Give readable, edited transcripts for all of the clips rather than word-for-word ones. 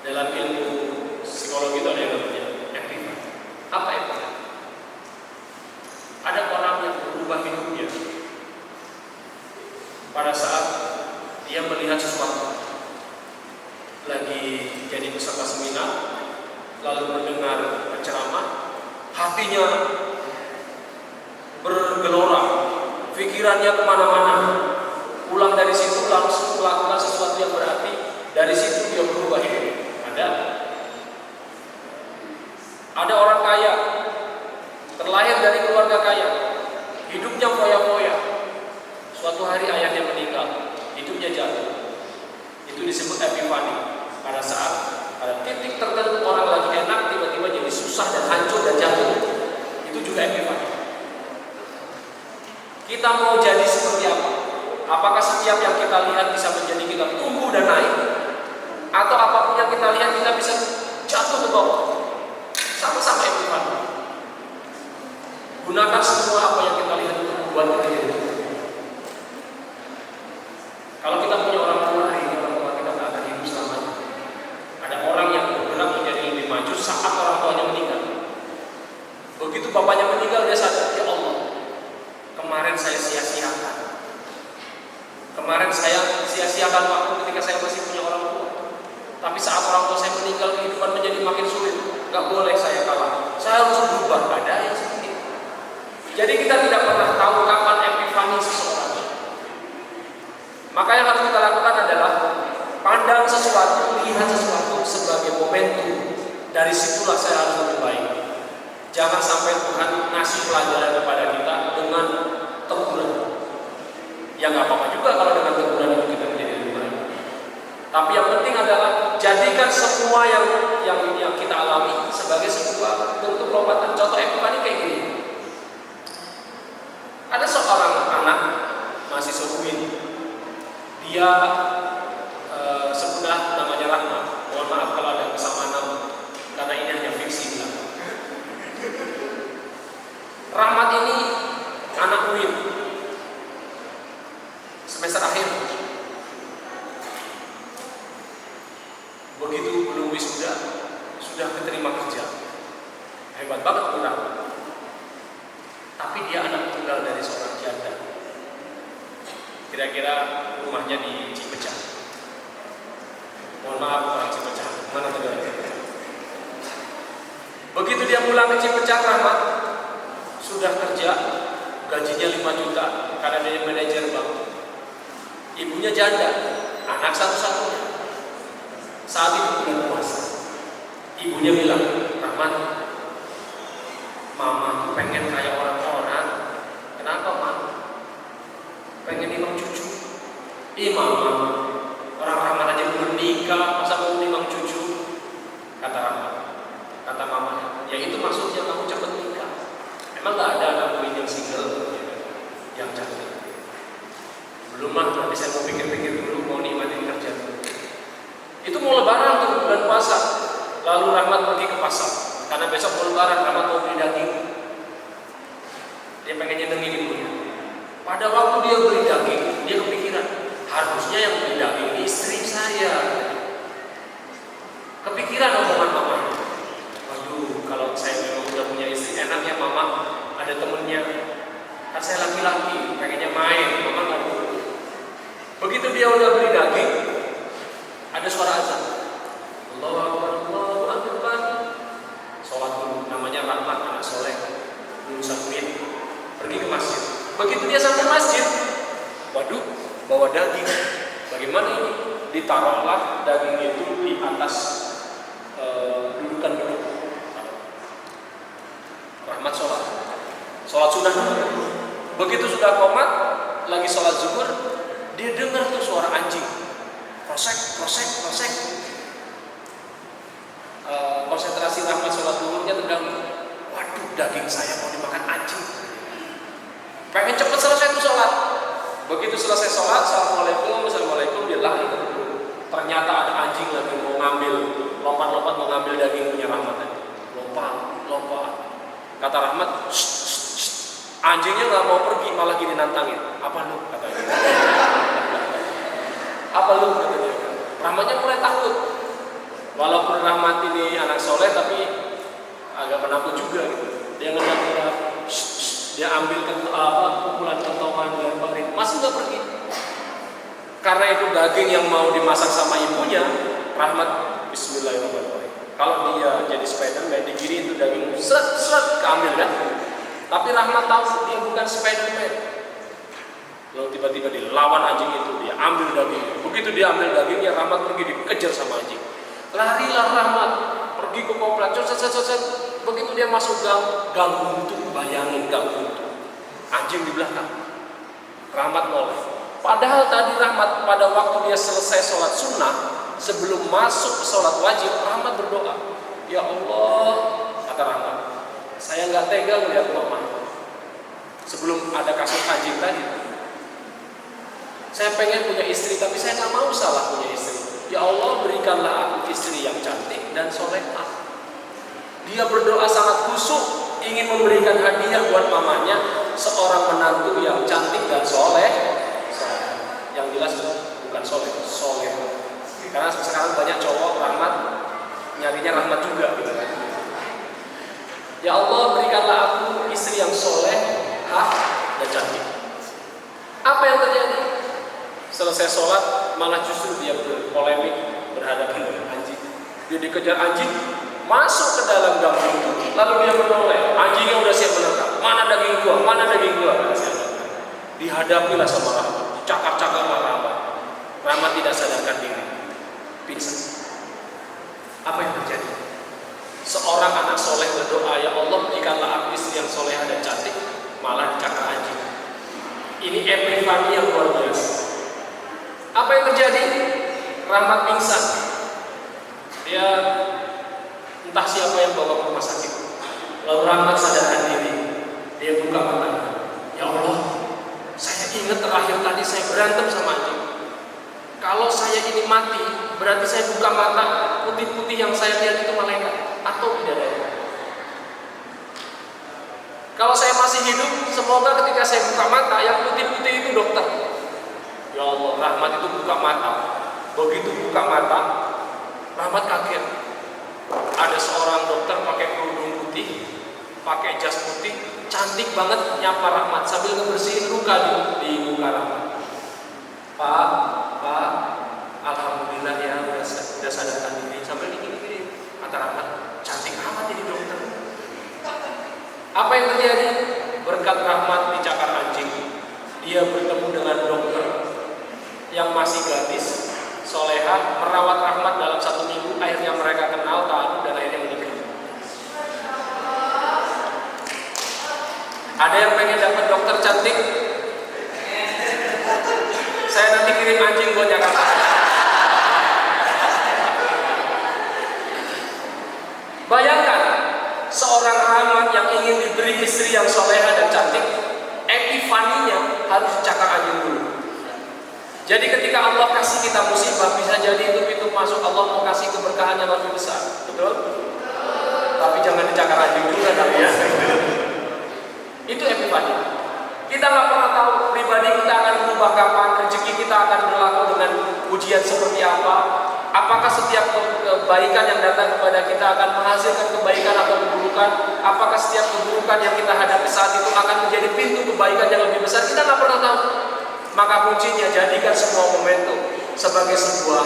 Dalam ilmu psikologi itu ada yang namanya epiphany. Apa epiphany? Ada orang yang berubah hidupnya pada saat dia melihat sesuatu, lagi jadi peserta seminar, lalu mendengar ceramah, hatinya bergelora, pikirannya kemana-mana. Pulang dari situ langsung melakukan sesuatu yang berarti. Dari situ dia berubah hidup. Ada orang kaya, terlahir dari keluarga kaya, hidupnya foya-foya. Suatu hari ayahnya meninggal, hidupnya jatuh. Itu disebut epiphany. Pada saat pada titik tertentu orang lagi enak, tiba-tiba jadi susah dan hancur dan jatuh. Itu juga epiphany. Kita mau jadi seperti apa? Apakah setiap yang kita lihat bisa menjadi kita tumbuh dan naik? Atau apapun yang kita lihat kita bisa jatuh ke bawah? Sama-sama epiphany. Gunakan semua apa yang kita lihat untuk membuat kita hidup. Kalau kita punya orang tua, ini orang tua kita tidak akan hidup selamanya. Ada orang yang bergerak menjadi lebih maju saat orang tuanya meninggal. Begitu bapaknya meninggal, dia sadar, ya Allah, kemarin saya sia-siakan. Kemarin saya sia-siakan waktu ketika saya masih punya orang tua. Tapi saat orang tua saya meninggal, kehidupan menjadi makin sulit. Gak boleh saya kalah. Saya harus berubah. Ada yang seperti itu. Jadi kita tidak pernah tahu kapan epiphany seseorang. Maka yang harus kita lakukan adalah pandang sesuatu, lihat sesuatu sebagai momentum. Dari situlah saya harus lebih baik. Jangan sampai Tuhan ngasih pelajaran kepada kita dengan teguran. Ya nggak apa-apa juga kalau dengan teguran itu kita menjadi lebih baik. Tapi yang penting adalah jadikan semua yang kita alami sebagai sebuah bentuk lompatan. Contoh epiphany kayak gini. Ada seorang anak mahasiswa UIN. Dia sebenarnya namanya Rahmat. Mohon maaf kalau ada kesamaan nama, karena ini hanya fiksi. Rahmat ini anak UIN. Semester akhir, begitu belum wisuda sudah keterima kerja. Hebat banget orang. Tapi dia anak tunggal dari seorang janda. Kira-kira rumahnya di Cipecah. Mohon maaf orang Cipecah, mana tinggal? Begitu dia pulang ke Cipecah, Rahmat sudah kerja, gajinya 5 juta karena dia manajer bank. Ibunya janda, anak satu-satunya. Saat itu bulan puasa. Ibunya bilang, Rahmat, mama pengen kayak orang-orang. Kenapa, Mak? Pengen nimang cucu. Mama, orang Rahmat aja belum nikah, masa mau nimang cucu? Kata Rahmat. Kata mamanya, ya itu maksudnya kamu cepat nikah. Emang gak ada anak yang single yang cantik? Belum lah, nanti saya mau pikir-pikir dulu, mau nikmatin kerja dulu. Itu mau lebaran tuh, bulan puasa. Lalu Rahmat pergi ke pasar, karena besok mau lebaran, Rahmat mau beli daging. Dia pengen nyenengin ibunya. Pada waktu dia beli daging, dia kepikiran, harusnya yang beli daging istri saya. Kepikiran omongan mamanya. Waduh, kalau saya memang udah punya istri, enak ya mama, ada temennya. Kan saya laki-laki, pengennya main, mama nggak mau. Begitu dia udah beli daging, ada suara azan. Allahu Akbar, Allahu Akbar. Sholat dulu, namanya Rahmat, anak soleh, lulusan UIN. Pergi ke masjid. Begitu dia sampai masjid, waduh, bawa daging. Bagaimana ini? Ditaruhlah daging itu di atas dudukan duduk. Rahmat sholat sunnah dulu. Begitu sudah qomat, lagi sholat zuhur, dia dengar tuh suara anjing, prosek. Konsentrasi Rahmat sholat zuhurnya terganggu. Waduh, daging saya mau dimakan anjing. Pengen cepet selesai tuh sholat. Begitu selesai sholat, assalamualaikum, dia lari. Ternyata ada anjing lagi mau ngambil, lompat mau ngambil daging punya Rahmat. Lompat. Kata Rahmat, anjingnya nggak mau pergi, malah gini nantangin. Apa lu? Katanya. Apa lu? Katanya. Rahmatnya mulai takut. Walaupun Rahmat ini anak soleh tapi agak penakut juga gitu. Dia ngedap-ngedap, dia ambil pukulan kentongan, lemparin, masih nggak pergi. Karena itu daging yang mau dimasak sama ibunya, Rahmat Bismillahirrahmanirrahim. Kalau dia jadi Spiderman, di kiri itu daging seret keambil kan. Tapi Rahmat tahu dia bukan Spiderman. Lalu tiba-tiba dilawan anjing itu, dia ambil daging. Begitu dia ambil dagingnya, Rahmat pergi dikejar sama anjing. Larilah Rahmat, pergi ke komplek, begitu dia masuk gang buntu, bayangin gang buntu, anjing di belakang, Rahmat noleh. Padahal tadi Rahmat pada waktu dia selesai sholat sunnah, sebelum masuk sholat wajib, Rahmat berdoa, ya Allah, kata Rahmat, saya nggak tega melihat mama. Sebelum ada kasus anjing tadi, saya pengen punya istri, tapi saya nggak mau salah punya istri. Ya Allah, berikanlah aku istri yang cantik dan solehah. Dia berdoa sangat khusyuk, ingin memberikan hadiah buat mamanya, seorang menantu yang cantik dan soleh. Yang jelas bukan soleh. Karena sekarang banyak cowok Rahmat nyarinya Rahmat juga, gitu kan. Ya Allah, berikanlah aku istri yang soleh, dan cantik. Apa yang terjadi? Selesai sholat, malah justru dia berpolemik, berhadapan dengan anjing. Dia dikejar anjing, masuk ke dalam gang buntu. Lalu dia menoleh, anjingnya udah siap menangkap. Mana daging gua? Mana daging gua? Dihadapilah sama Rahmat, dicakar-cakar sama Rahmat. Rahmat tidak sadarkan diri, pingsan. Apa yang terjadi? Seorang anak soleh berdoa, ya Allah, berikanlah aku istri yang soleh dan cantik, malah dicakar anjing. Ini epifani yang luar biasa. Apa yang terjadi? Rahmat pingsan. Dia entah siapa yang bawa ke rumah sakit. Lalu Rahmat sadarkan diri. Dia buka matanya. Ya Allah, saya ingat terakhir tadi saya berantem sama anjing. Kalau saya ini mati, berarti saya buka mata, putih-putih yang saya lihat itu malaikat atau bidadari. Kalau saya masih hidup, semoga ketika saya buka mata, yang putih-putih itu dokter. Ya Allah, Rahmat itu buka mata. Begitu buka mata, Rahmat kaget. Ada seorang dokter pakai kerudung putih, pakai jas putih, cantik banget nyapa Rahmat sambil ngebersihin luka di muka Rahmat. Pak, alhamdulillah ya udah sadarkan diri. Sambil gini-gini, kata Rahmat, cantik amat jadi dokter. Apa yang terjadi? Berkat Rahmat dicakar anjing, dia bertemu dengan dokter yang masih gadis, solehah, merawat Rahmat dalam 1 minggu. Akhirnya mereka kenal, taat, dan akhirnya menikah. Ada yang pengen dapat dokter cantik? Saya nanti kirim anjing buat Jakarta. Bayangkan seorang Rahmat yang ingin diberi istri yang solehah dan cantik, epifaninya harus dicakar anjing dulu. Jadi ketika Allah kasih kita musibah, bisa jadi itu pintu masuk Allah mau kasih keberkahan yang lebih besar, betul? Tapi jangan dicakar anjing juga kali ya. Itu epifani. Kita nggak pernah tahu pribadi kita akan berubah kapan, rezeki kita akan berlaku dengan ujian seperti apa. Apakah setiap kebaikan yang datang kepada kita akan menghasilkan kebaikan atau keburukan? Apakah setiap keburukan yang kita hadapi saat itu akan menjadi pintu kebaikan yang lebih besar? Kita nggak pernah tahu. Maka kuncinya jadikan semua momentum sebagai sebuah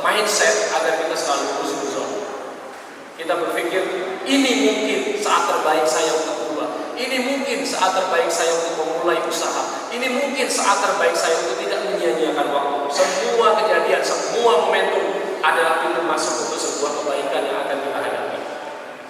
mindset agar kita selalu husnuzon. Kita berpikir ini mungkin saat terbaik saya untuk berubah. Ini mungkin saat terbaik saya untuk memulai usaha. Ini mungkin saat terbaik saya untuk tidak menyia-nyiakan waktu. Semua kejadian, semua momentum adalah pintu masuk untuk sebuah kebaikan yang akan kita